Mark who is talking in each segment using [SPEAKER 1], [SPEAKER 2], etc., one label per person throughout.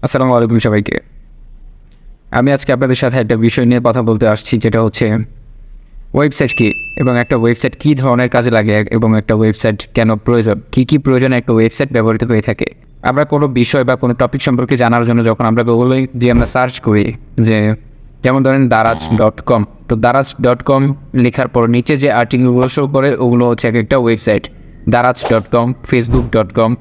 [SPEAKER 1] আসসালামু আলাইকুম সবাইকে। আমি আজকে আপনাদের সাথে একটা বিষয় নিয়ে কথা বলতে আসছি, যেটা হচ্ছে ওয়েবসাইট কী এবং একটা ওয়েবসাইট কী ধরনের কাজে লাগে এবং একটা ওয়েবসাইট কেন প্রয়োজন, কী প্রয়োজনে একটা ওয়েবসাইট ব্যবহৃত হয়ে থাকে। আমরা কোনো বিষয় বা কোনো টপিক সম্পর্কে জানার জন্য যখন আমরা গুগলে যে আমরা সার্চ করি, যে যেমন ধরেন দারাজ.com, তো দারাজ.com লেখার পর নিচে যে আর্টিকেলগুলো শো করে ওগুলো হচ্ছে এক একটা ওয়েবসাইট। দারাজ.com, ফেসবুক.com,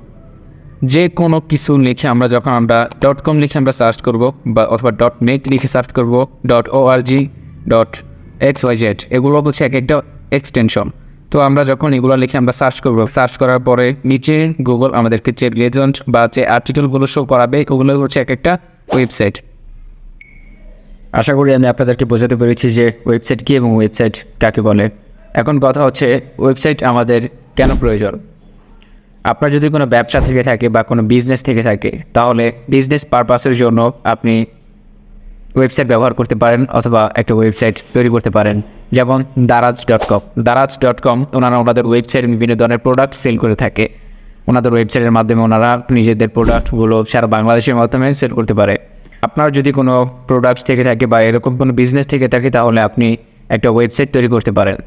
[SPEAKER 1] যে কোনো কিছু লিখে যখন আমরা .com লিখে আমরা সার্চ করব বা অথবা .net লিখে সার্চ করব, .org, .xyz, এগুলো হচ্ছে এক একটা এক্সটেনশন। তো আমরা যখন এগুলো লিখে আমরা সার্চ করব, সার্চ করার পরে নিচে গুগল আমাদেরকে যে রেজাল্ট বা যে আর্টিকেলগুলো শো করাবে ওগুলো হচ্ছে এক একটা ওয়েবসাইট। আশা করি আমি আপনাদেরকে বোঝাতে পেরেছি যে ওয়েবসাইট কী এবং ওয়েবসাইট কাকে বলে। এখন কথা হচ্ছে ওয়েবসাইট আমাদের কেন প্রয়োজন। আপনার যদি কোনো ব্যবসা থেকে থাকে বা কোনো বিজনেস থেকে থাকে, তাহলে বিজনেস পারপাসের জন্য আপনি ওয়েবসাইট ব্যবহার করতে পারেন অথবা একটা ওয়েবসাইট তৈরি করতে পারেন। যেমন দারাজ.com ওনাদের ওয়েবসাইটে বিভিন্ন ধরনের প্রোডাক্ট সেল করে থাকে। ওনাদের ওয়েবসাইটের মাধ্যমে ওনারা নিজেদের প্রোডাক্টগুলো সারা বাংলাদেশের মাধ্যমে সেল করতে পারে। আপনার যদি কোনো প্রোডাক্ট থেকে থাকে বা এরকম কোনো বিজনেস থেকে থাকে, তাহলে আপনি একটা ওয়েবসাইট তৈরি করতে পারেন,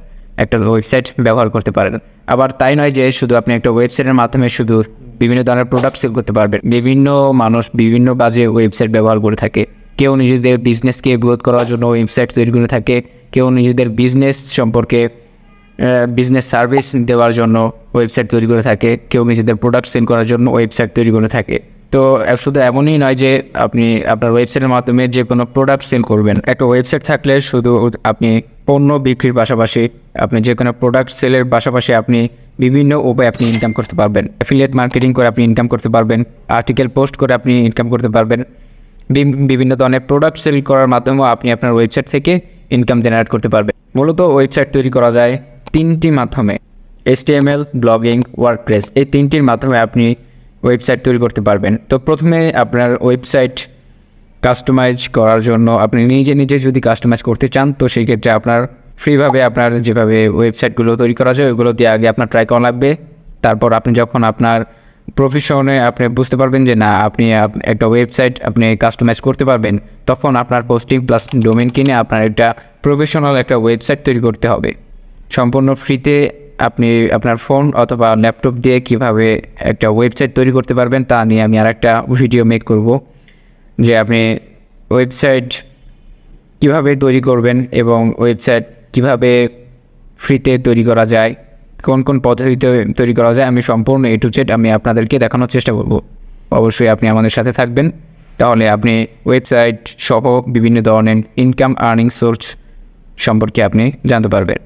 [SPEAKER 1] একটা ওয়েবসাইট ব্যবহার করতে পারেন। আবার তাই নয় যে শুধু আপনি একটা ওয়েবসাইটের মাধ্যমে শুধু বিভিন্ন ধরনের প্রোডাক্ট সেল করতে পারবেন। বিভিন্ন মানুষ বিভিন্ন কাজে ওয়েবসাইট ব্যবহার করে থাকে। কেউ নিজেদের বিজনেসকে গ্রোথ করার জন্য ওয়েবসাইট তৈরি করে থাকে, কেউ নিজেদের বিজনেস সম্পর্কে বিজনেস সার্ভিস দেওয়ার জন্য ওয়েবসাইট তৈরি করে থাকে, কেউ নিজেদের প্রোডাক্ট সেল করার জন্য ওয়েবসাইট তৈরি করে থাকে। তো শুধু এমনই নয় যে আপনি আপনার ওয়েবসাইটের মাধ্যমে যে কোনো প্রোডাক্ট সেল করবেন। একটা ওয়েবসাইট থাকলে শুধু আপনি পণ্য বিক্রির পাশাপাশি আপনি যে কোনো প্রোডাক্ট সেলের পাশাপাশি আপনি বিভিন্ন উপায়ে আপনি ইনকাম করতে পারবেন। অ্যাফিলিয়েট মার্কেটিং করে আপনি ইনকাম করতে পারবেন, আর্টিকেল পোস্ট করে আপনি ইনকাম করতে পারবেন। বিভিন্ন ধরনের প্রোডাক্ট সেল করার মাধ্যমেও আপনি আপনার ওয়েবসাইট থেকে ইনকাম জেনারেট করতে পারবেন। মূলত ওয়েবসাইট তৈরি করা যায় তিনটি মাধ্যমে: HTML, ব্লগিং, ওয়ার্ডপ্রেস। এই তিনটির মাধ্যমে আপনি ওয়েবসাইট তৈরি করতে পারবেন। তো প্রথমে আপনার ওয়েবসাইট কাস্টমাইজ করার জন্য আপনি নিজে যদি কাস্টমাইজ করতে চান, তো সেই ক্ষেত্রে আপনার ফ্রিভাবে আপনার যেভাবে ওয়েবসাইটগুলো তৈরি করা যায় ওইগুলো দিয়ে আগে আপনার ট্রাই করা লাগবে। তারপর আপনি যখন আপনার প্রফেশনে আপনি বুঝতে পারবেন যে না, আপনি একটা ওয়েবসাইট আপনি কাস্টমাইজ করতে পারবেন, তখন আপনার পোস্টিং প্লাস ডোমেন কিনে আপনার একটা প্রফেশনাল একটা ওয়েবসাইট তৈরি করতে হবে। সম্পূর্ণ ফ্রিতে আপনি আপনার ফোন অথবা ল্যাপটপ দিয়ে কিভাবে একটা ওয়েবসাইট তৈরি করতে পারবেন তা নিয়ে আমি আরেকটা ভিডিও মেক করব, যে আপনি ওয়েবসাইট কিভাবে তৈরি করবেন এবং ওয়েবসাইট কিভাবে ফ্রিতে তৈরি করা যায়, কোন কোন পদ্ধতিতে তৈরি করা যায়, আমি সম্পূর্ণ A to Z আমি আপনাদেরকে দেখানোর চেষ্টা করব। অবশ্যই আপনি আমাদের সাথে থাকবেন, তাহলে আপনি ওয়েবসাইট সহ বিভিন্ন ধরনের ইনকাম আর্নিং সোর্স সম্পর্কে আপনি জানতে পারবেন।